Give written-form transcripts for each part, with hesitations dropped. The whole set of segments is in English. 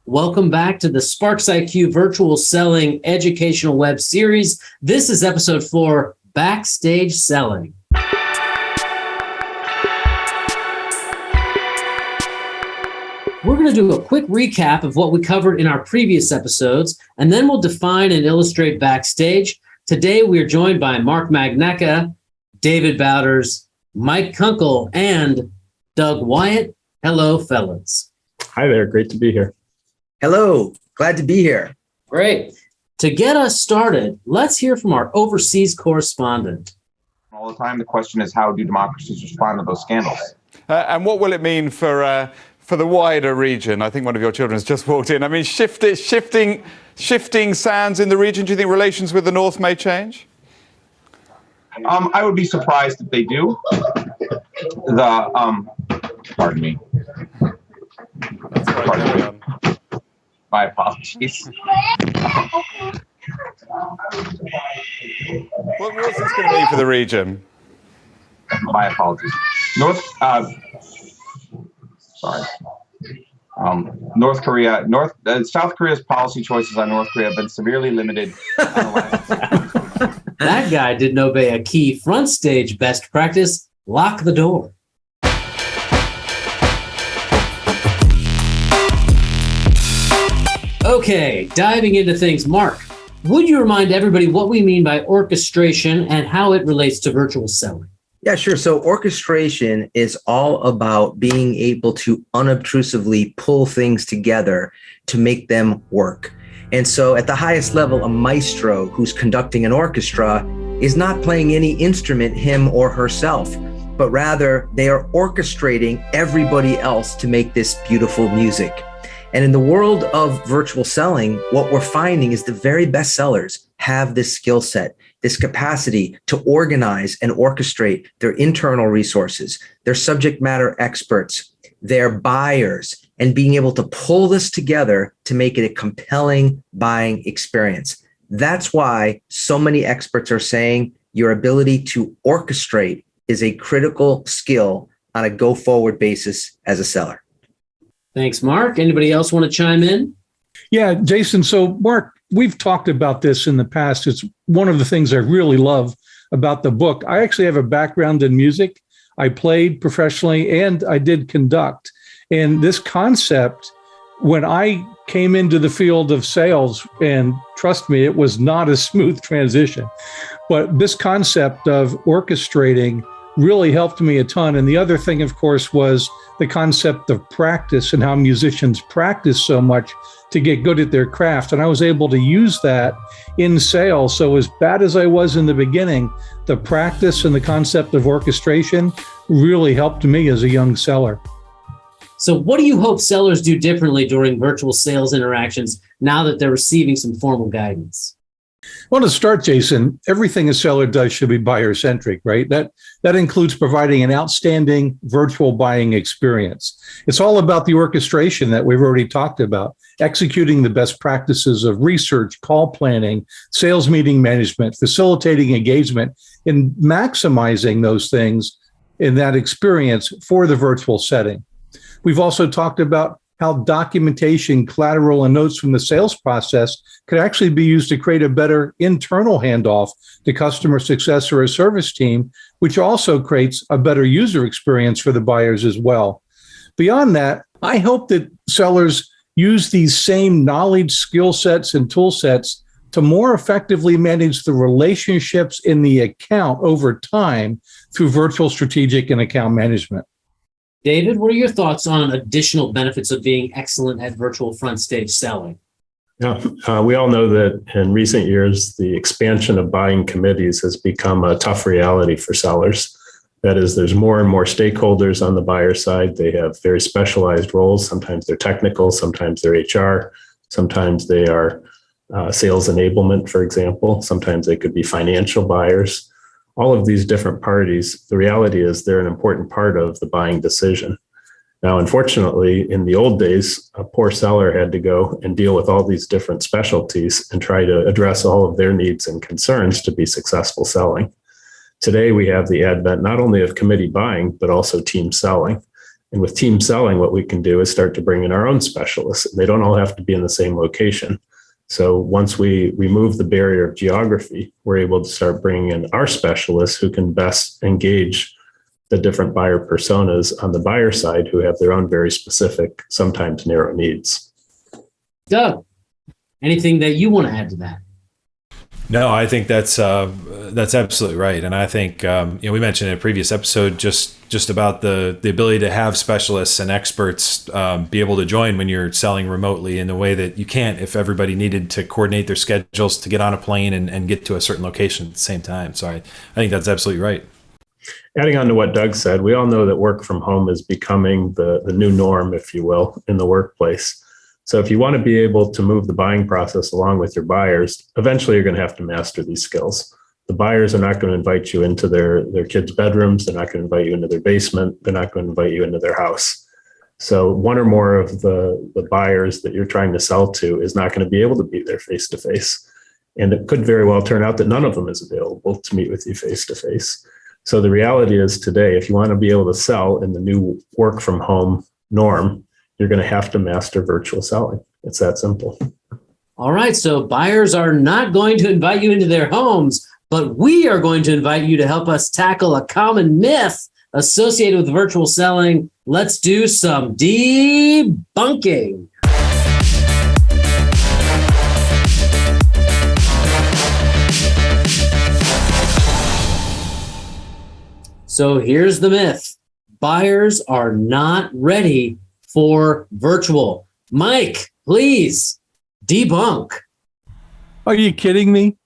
Welcome back to the Sparks IQ Virtual Selling Educational Web Series. This is episode 4, Backstage Selling. We're going to do a quick recap of what we covered in our previous episodes, and then we'll define and illustrate Backstage. Today, we are joined by Mark Magnecca, David Bowders, Mike Kunkel, and Doug Wyatt. Hello, fellas. Hi there. Great to be here. Hello. Glad to be here. Great. To get us started, let's hear from our overseas correspondent. All the time, the question is, how do democracies respond to those scandals? And what will it mean for the wider region? I think one of your children has just walked in. I mean, shifting sands in the region. Do you think relations with the North may change? I would be surprised if they do. Pardon me. That's right. My apologies. What's this going to mean for the region? My apologies. South Korea's policy choices on North Korea have been severely limited. That guy didn't obey a key front stage best practice: lock the door. Okay, diving into things, Mark, would you remind everybody what we mean by orchestration and how it relates to virtual selling? Yeah, sure. So orchestration is all about being able to unobtrusively pull things together to make them work. And so at the highest level, a maestro who's conducting an orchestra is not playing any instrument, him or herself, but rather they are orchestrating everybody else to make this beautiful music. And in the world of virtual selling, what we're finding is the very best sellers have this skill set, this capacity to organize and orchestrate their internal resources, their subject matter experts, their buyers, and being able to pull this together to make it a compelling buying experience. That's why so many experts are saying your ability to orchestrate is a critical skill on a go-forward basis as a seller. Thanks, Mark. Anybody else want to chime in? Yeah, Jason. So, Mark, we've talked about this in the past. It's one of the things I really love about the book. I actually have a background in music. I played professionally and I did conduct. And this concept, when I came into the field of sales, and trust me, it was not a smooth transition, but this concept of orchestrating really helped me a ton. And the other thing, of course, was the concept of practice and how musicians practice so much to get good at their craft. And I was able to use that in sales. So as bad as I was in the beginning, the practice and the concept of orchestration really helped me as a young seller. So what do you hope sellers do differently during virtual sales interactions now that they're receiving some formal guidance? Well, to start, Jason, everything a seller does should be buyer-centric, right? That includes providing an outstanding virtual buying experience. It's all about the orchestration that we've already talked about, executing the best practices of research, call planning, sales meeting management, facilitating engagement, and maximizing those things in that experience for the virtual setting. We've also talked about how documentation, collateral, and notes from the sales process could actually be used to create a better internal handoff to customer success or a service team, which also creates a better user experience for the buyers as well. Beyond that, I hope that sellers use these same knowledge, skill sets, and tool sets to more effectively manage the relationships in the account over time through virtual strategic and account management. David, what are your thoughts on additional benefits of being excellent at virtual front stage selling? Yeah, we all know that in recent years, the expansion of buying committees has become a tough reality for sellers. That is, there's more and more stakeholders on the buyer side. They have very specialized roles. Sometimes they're technical, sometimes they're HR, sometimes they are sales enablement, for example. Sometimes they could be financial buyers. All of these different parties, the reality is they're an important part of the buying decision. Now, unfortunately, in the old days, a poor seller had to go and deal with all these different specialties and try to address all of their needs and concerns to be successful selling. Today, we have the advent not only of committee buying, but also team selling. And with team selling, what we can do is start to bring in our own specialists. They don't all have to be in the same location. So once we remove the barrier of geography, we're able to start bringing in our specialists who can best engage the different buyer personas on the buyer side who have their own very specific, sometimes narrow needs. Doug, anything that you want to add to that? No, I think that's absolutely right, and I think we mentioned in a previous episode just about the ability to have specialists and experts be able to join when you're selling remotely in the way that you can't if everybody needed to coordinate their schedules to get on a plane and get to a certain location at the same time. So I think that's absolutely right. Adding on to what Doug said, we all know that work from home is becoming the new norm, if you will, in the workplace. So if you want to be able to move the buying process along with your buyers, eventually you're going to have to master these skills. The buyers are not going to invite you into their kids' bedrooms. They're not going to invite you into their basement. They're not going to invite you into their house. So one or more of the buyers that you're trying to sell to is not going to be able to be there face to face. And it could very well turn out that none of them is available to meet with you face to face. So the reality is today, if you want to be able to sell in the new work from home norm, you're going to have to master virtual selling. It's that simple. All right. So buyers are not going to invite you into their homes, but we are going to invite you to help us tackle a common myth associated with virtual selling. Let's do some debunking. So here's the myth. Buyers are not ready for virtual. Mike, please debunk. Are you kidding me?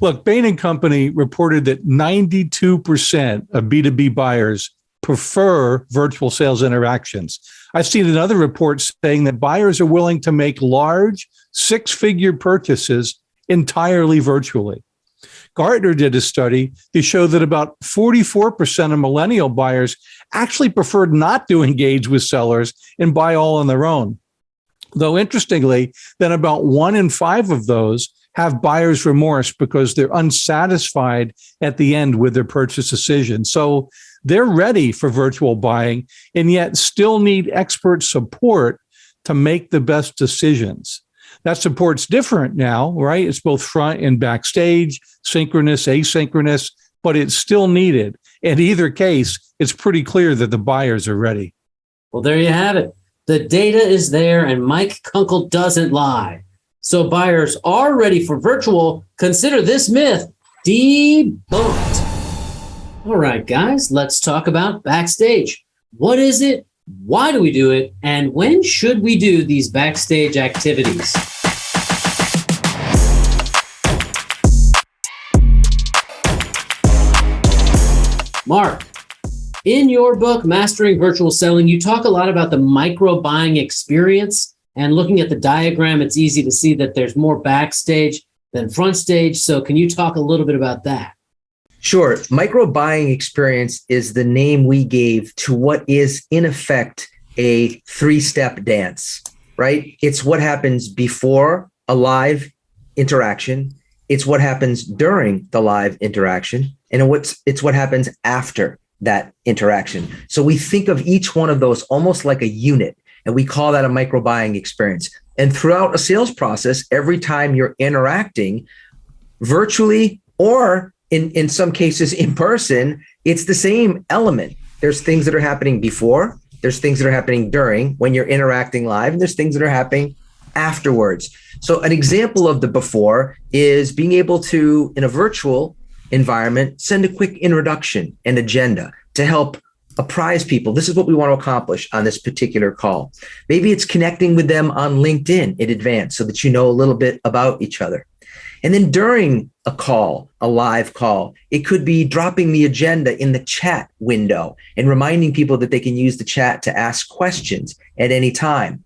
Look, Bain & Company reported that 92% of B2B buyers prefer virtual sales interactions. I've seen another report saying that buyers are willing to make large six-figure purchases entirely virtually. Gartner did a study to show that about 44% of millennial buyers actually preferred not to engage with sellers and buy all on their own. Though interestingly, then about 1 in 5 of those have buyer's remorse because they're unsatisfied at the end with their purchase decision. So they're ready for virtual buying and yet still need expert support to make the best decisions. That support's different now, right? It's both front and backstage, synchronous, asynchronous, but it's still needed. In either case, it's pretty clear that the buyers are ready. Well, there you have it. The data is there, and Mike Kunkel doesn't lie. So buyers are ready for virtual. Consider this myth debunked. All right, guys, let's talk about Backstage. What is it? Why do we do it? And when should we do these backstage activities? Mark, in your book, Mastering Virtual Selling, you talk a lot about the micro buying experience. And looking at the diagram, it's easy to see that there's more backstage than front stage. So can you talk a little bit about that? Sure. Micro buying experience is the name we gave to what is, in effect, a 3-step dance, right? It's what happens before a live interaction. It's what happens during the live interaction. And it's what happens after that interaction. So we think of each one of those almost like a unit, and we call that a micro buying experience. And throughout a sales process, every time you're interacting virtually or in some cases in person, it's the same element. There's things that are happening before, there's things that are happening during when you're interacting live, and there's things that are happening afterwards. So an example of the before is being able to, in a virtual environment, send a quick introduction and agenda to help apprise people. This is what we want to accomplish on this particular call. Maybe it's connecting with them on LinkedIn in advance so that you know a little bit about each other. And then during a call, a live call, it could be dropping the agenda in the chat window and reminding people that they can use the chat to ask questions at any time.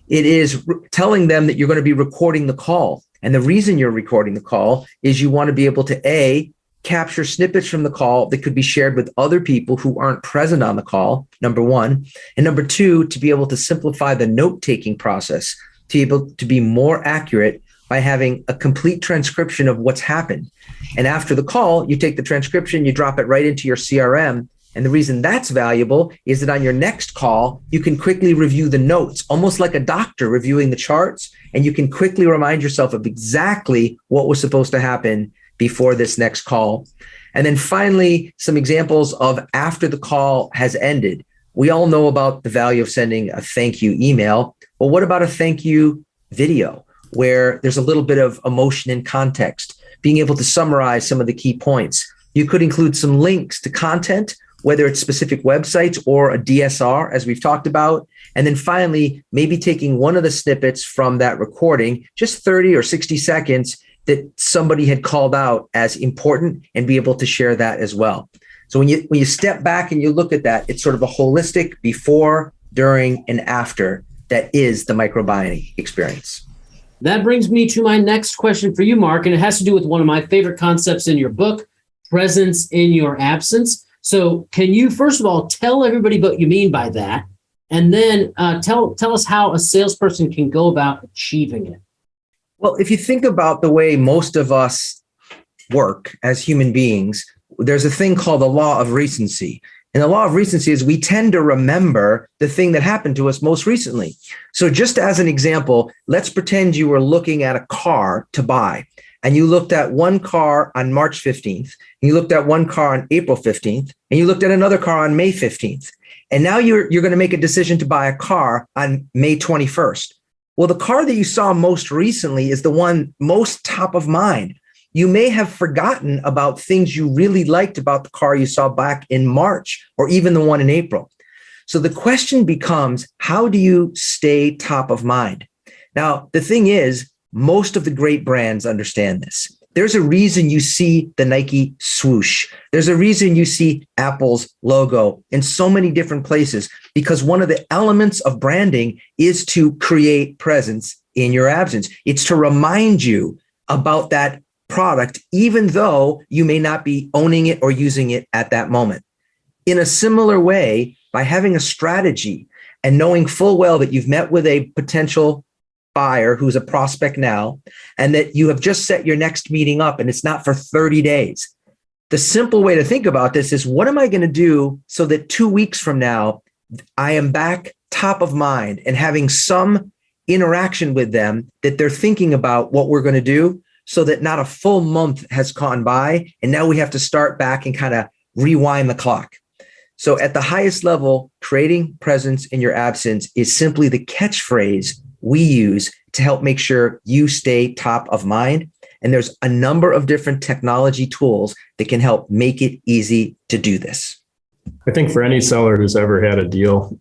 It is telling them that you're going to be recording the call. And the reason you're recording the call is you want to be able to, capture snippets from the call that could be shared with other people who aren't present on the call, number one. And number two, to be able to simplify the note-taking process, to be able to be more accurate by having a complete transcription of what's happened. And after the call, you take the transcription, you drop it right into your CRM, And the reason that's valuable is that on your next call, you can quickly review the notes, almost like a doctor reviewing the charts, and you can quickly remind yourself of exactly what was supposed to happen before this next call. And then finally, some examples of after the call has ended. We all know about the value of sending a thank you email. Well, what about a thank you video where there's a little bit of emotion and context, being able to summarize some of the key points? You could include some links to content, whether it's specific websites or a DSR, as we've talked about. And then finally, maybe taking one of the snippets from that recording, just 30 or 60 seconds, that somebody had called out as important, and be able to share that as well. So when you step back and you look at that, it's sort of a holistic before, during, and after that is the microbiome experience. That brings me to my next question for you, Mark, and it has to do with one of my favorite concepts in your book, presence in your absence. So can you, first of all, tell everybody what you mean by that? And then tell us how a salesperson can go about achieving it. Well, if you think about the way most of us work as human beings, there's a thing called the law of recency. And the law of recency is we tend to remember the thing that happened to us most recently. So just as an example, let's pretend you were looking at a car to buy, and you looked at one car on March 15th, and you looked at one car on April 15th, and you looked at another car on May 15th. And now you're going to make a decision to buy a car on May 21st. Well, the car that you saw most recently is the one most top of mind. You may have forgotten about things you really liked about the car you saw back in March, or even the one in April. So the question becomes, how do you stay top of mind? Now, the thing is, most of the great brands understand this. There's a reason you see the Nike swoosh. There's a reason you see Apple's logo in so many different places, because one of the elements of branding is to create presence in your absence. It's to remind you about that product, even though you may not be owning it or using it at that moment. In a similar way, by having a strategy and knowing full well that you've met with a potential buyer who's a prospect now, and that you have just set your next meeting up and it's not for 30 days. The simple way to think about this is, what am I going to do so that 2 weeks from now, I am back top of mind and having some interaction with them, that they're thinking about what we're going to do, so that not a full month has gone by and now we have to start back and kind of rewind the clock. So at the highest level, creating presence in your absence is simply the catchphrase we use to help make sure you stay top of mind. And there's a number of different technology tools that can help make it easy to do this. I think for any seller who's ever had a deal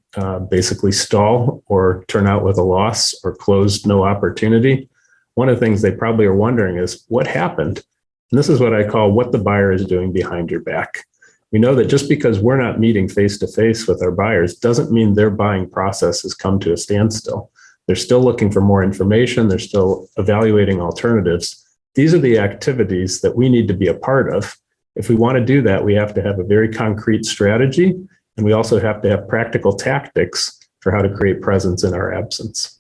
basically stall or turn out with a loss or closed no opportunity, one of the things they probably are wondering is, what happened? And this is what I call what the buyer is doing behind your back. We know that just because we're not meeting face-to-face with our buyers doesn't mean their buying process has come to a standstill. They're still looking for more information. They're still evaluating alternatives. These are the activities that we need to be a part of. If we want to do that, we have to have a very concrete strategy, and we also have to have practical tactics for how to create presence in our absence.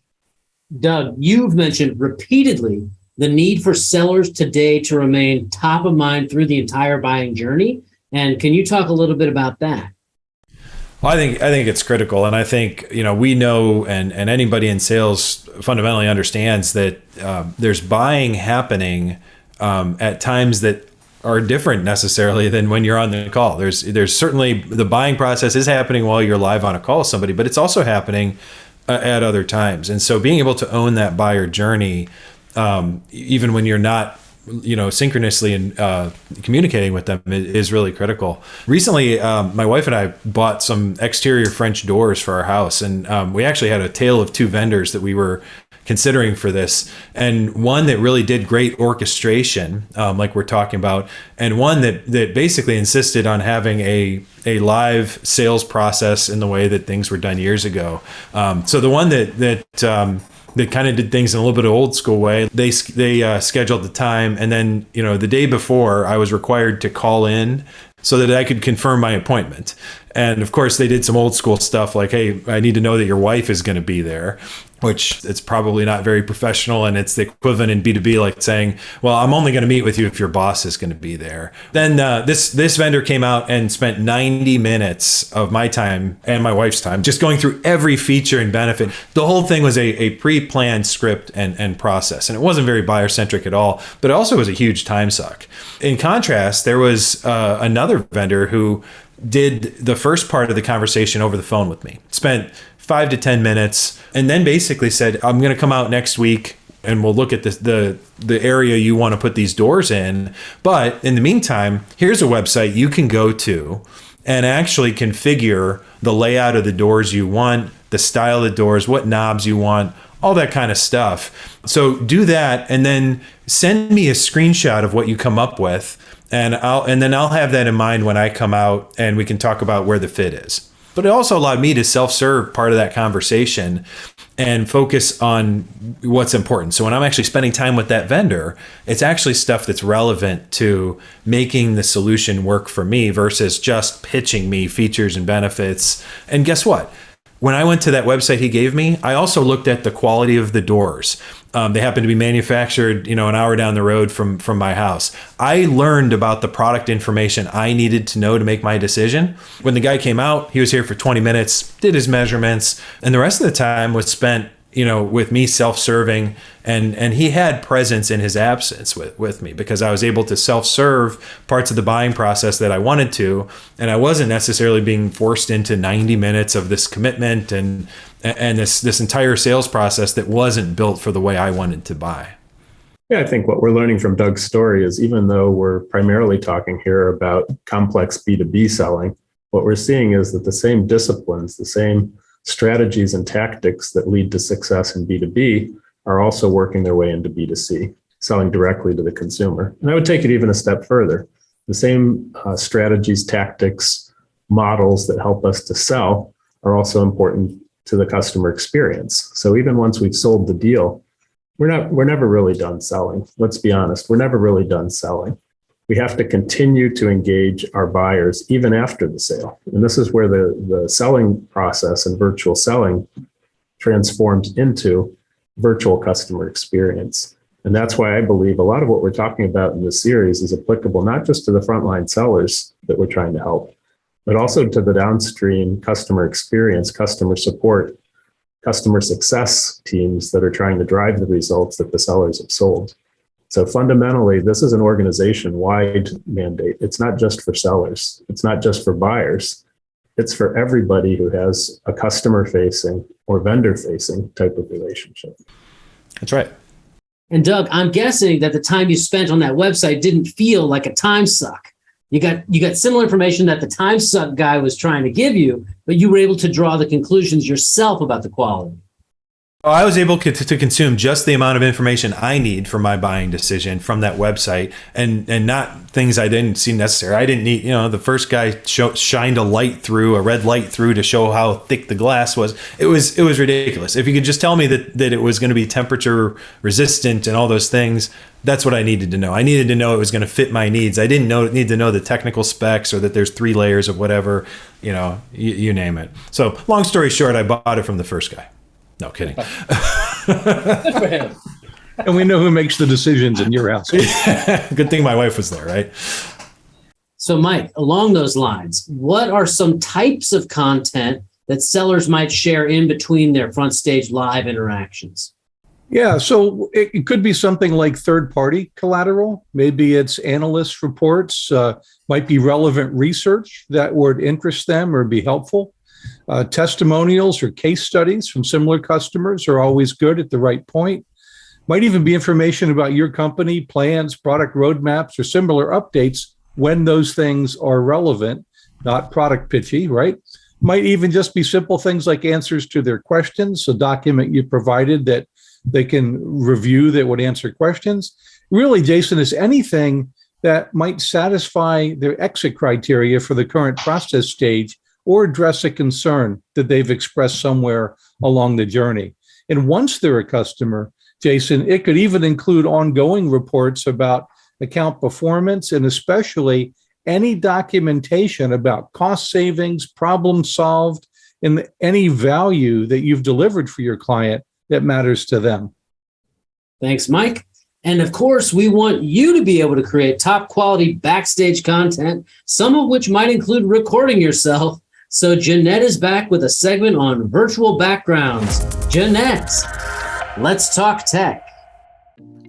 Doug, you've mentioned repeatedly the need for sellers today to remain top of mind through the entire buying journey. And can you talk a little bit about that? Well, I think it's critical, and I think we know, and anybody in sales fundamentally understands that there's buying happening at times that are different necessarily than when you're on the call. There's certainly the buying process is happening while you're live on a call with somebody, but it's also happening at other times. And so being able to own that buyer journey, even when you're not synchronously and communicating with them, is really critical. Recently, my wife and I bought some exterior French doors for our house, and we actually had a tale of two vendors that we were considering for this, and one that really did great orchestration, like we're talking about, and one that basically insisted on having a live sales process in the way that things were done years ago. So the one that kind of did things in a little bit of old school way. They scheduled the time, and then the day before I was required to call in so that I could confirm my appointment. And of course, they did some old school stuff like, hey, I need to know that your wife is going to be there, which it's probably not very professional. And it's the equivalent in B2B, like saying, well, I'm only going to meet with you if your boss is going to be there. Then this vendor came out and spent 90 minutes of my time and my wife's time just going through every feature and benefit. The whole thing was a pre-planned script and process. And it wasn't very buyer-centric at all, but it also was a huge time suck. In contrast, there was another vendor who did the first part of the conversation over the phone with me, spent 5 to 10 minutes, and then basically said, I'm going to come out next week and we'll look at the area you want to put these doors in. But in the meantime, here's a website you can go to and actually configure the layout of the doors you want, the style of the doors, what knobs you want, all that kind of stuff. So do that and then send me a screenshot of what you come up with. And then I'll have that in mind when I come out and we can talk about where the fit is. But it also allowed me to self-serve part of that conversation and focus on what's important. So when I'm actually spending time with that vendor, it's actually stuff that's relevant to making the solution work for me versus just pitching me features and benefits. And guess what? When I went to that website he gave me, I also looked at the quality of the doors. They happen to be manufactured, an hour down the road from my house. I learned about the product information I needed to know to make my decision. When the guy came out, he was here for 20 minutes, did his measurements, and the rest of the time was spent, with me self-serving, and he had presence in his absence with me because I was able to self-serve parts of the buying process that I wanted to, and I wasn't necessarily being forced into 90 minutes of this commitment and this entire sales process that wasn't built for the way I wanted to buy. Yeah, I think what we're learning from Doug's story is even though we're primarily talking here about complex B2B selling, what we're seeing is that the same disciplines, the same strategies and tactics that lead to success in B2B are also working their way into B2C, selling directly to the consumer. And I would take it even a step further. The same strategies, tactics, models that help us to sell are also important to the customer experience. So even once we've sold the deal, we're never really done selling. Let's be honest, we're never really done selling. We have to continue to engage our buyers even after the sale. And this is where the selling process and virtual selling transforms into virtual customer experience. And that's why I believe a lot of what we're talking about in this series is applicable not just to the frontline sellers that we're trying to help, but also to the downstream customer experience, customer support, customer success teams that are trying to drive the results that the sellers have sold. So fundamentally, this is an organization-wide mandate. It's not just for sellers. It's not just for buyers. It's for everybody who has a customer-facing or vendor-facing type of relationship. That's right. And Doug, I'm guessing that the time you spent on that website didn't feel like a time suck. You got similar information that the time suck guy was trying to give you, but you were able to draw the conclusions yourself about the quality. I was able to consume just the amount of information I need for my buying decision from that website, and not things I didn't see necessary. I didn't need, the first guy shined a red light through to show how thick the glass was. It was ridiculous. If you could just tell me that it was going to be temperature resistant and all those things, that's what I needed to know. I needed to know it was going to fit my needs. I didn't need to know the technical specs or that there's 3 layers of whatever, you name it. So long story short, I bought it from the first guy. No kidding. Good for him. And we know who makes the decisions in your house. Good thing my wife was there, right? So Mike, along those lines, what are some types of content that sellers might share in between their front stage live interactions? Yeah, so it could be something like third-party collateral. Maybe it's analyst reports, might be relevant research that would interest them or be helpful. Testimonials or case studies from similar customers are always good at the right point. Might even be information about your company, plans, product roadmaps, or similar updates when those things are relevant, not product pitchy, right? Might even just be simple things like answers to their questions, a document you provided that they can review that would answer questions. Really, Jason, is anything that might satisfy their exit criteria for the current process stage or address a concern that they've expressed somewhere along the journey. And once they're a customer, Jason, it could even include ongoing reports about account performance and especially any documentation about cost savings, problem solved, and any value that you've delivered for your client that matters to them. Thanks, Mike. And of course, we want you to be able to create top quality backstage content, some of which might include recording yourself. So Jeanette is back with a segment on virtual backgrounds. Jeanette, let's talk tech.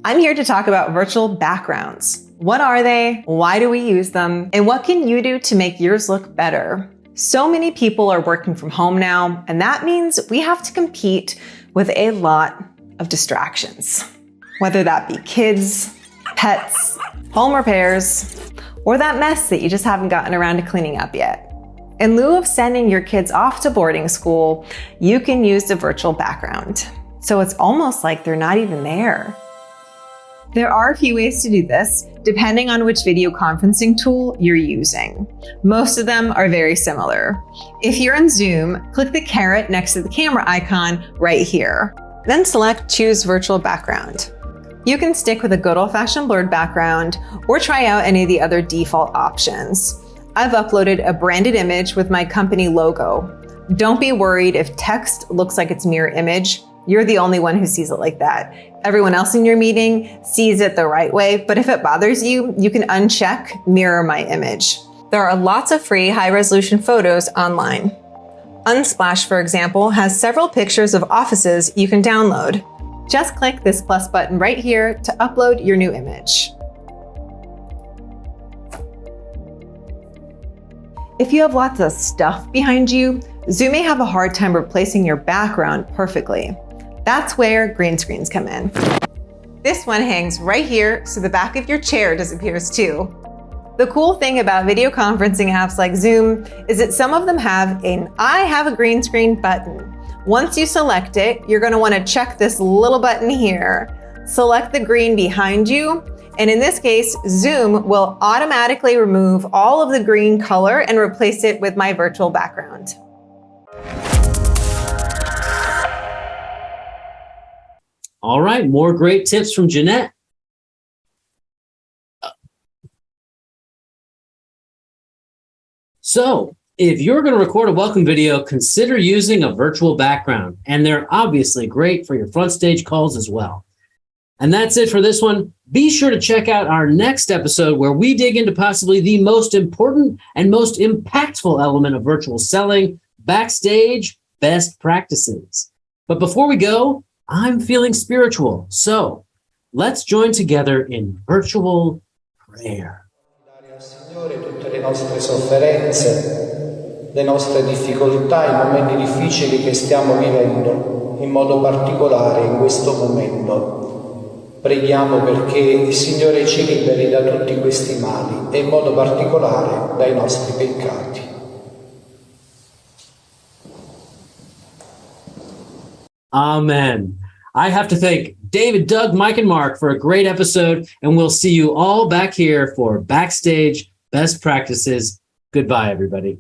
I'm here to talk about virtual backgrounds. What are they? Why do we use them? And what can you do to make yours look better? So many people are working from home now, and that means we have to compete with a lot of distractions. Whether that be kids, pets, home repairs, or that mess that you just haven't gotten around to cleaning up yet. In lieu of sending your kids off to boarding school, you can use the virtual background. So it's almost like they're not even there. There are a few ways to do this, depending on which video conferencing tool you're using. Most of them are very similar. If you're in Zoom, click the caret next to the camera icon right here. Then select Choose Virtual Background. You can stick with a good old-fashioned blurred background or try out any of the other default options. I've uploaded a branded image with my company logo. Don't be worried if text looks like it's mirror image. You're the only one who sees it like that. Everyone else in your meeting sees it the right way, but if it bothers you, you can uncheck Mirror My Image. There are lots of free high-resolution photos online. Unsplash, for example, has several pictures of offices you can download. Just click this plus button right here to upload your new image. If you have lots of stuff behind you, Zoom may have a hard time replacing your background perfectly. That's where green screens come in. This one hangs right here, so the back of your chair disappears too. The cool thing about video conferencing apps like Zoom is that some of them have an I have a green screen button. Once you select it, you're going to want to check this little button here. Select the green behind you, and in this case, Zoom will automatically remove all of the green color and replace it with my virtual background. All right, more great tips from Jeanette. So, if you're going to record a welcome video, consider using a virtual background, and they're obviously great for your front stage calls as well. And that's it for this one. Be sure to check out our next episode where we dig into possibly the most important and most impactful element of virtual selling, Backstage best practices. But before we go, I'm feeling spiritual, so let's join together in virtual prayer. Signore, tutte le nostre sofferenze, le nostre difficoltà, i momenti difficili che stiamo vivendo, in modo particolare in questo momento. Preghiamo perché il Signore ci liberi da tutti questi mali e in modo particolare dai nostri peccati. Amen. I have to thank David, Doug, Mike, and Mark for a great episode, and we'll see you all back here for Backstage Best Practices. Goodbye, everybody.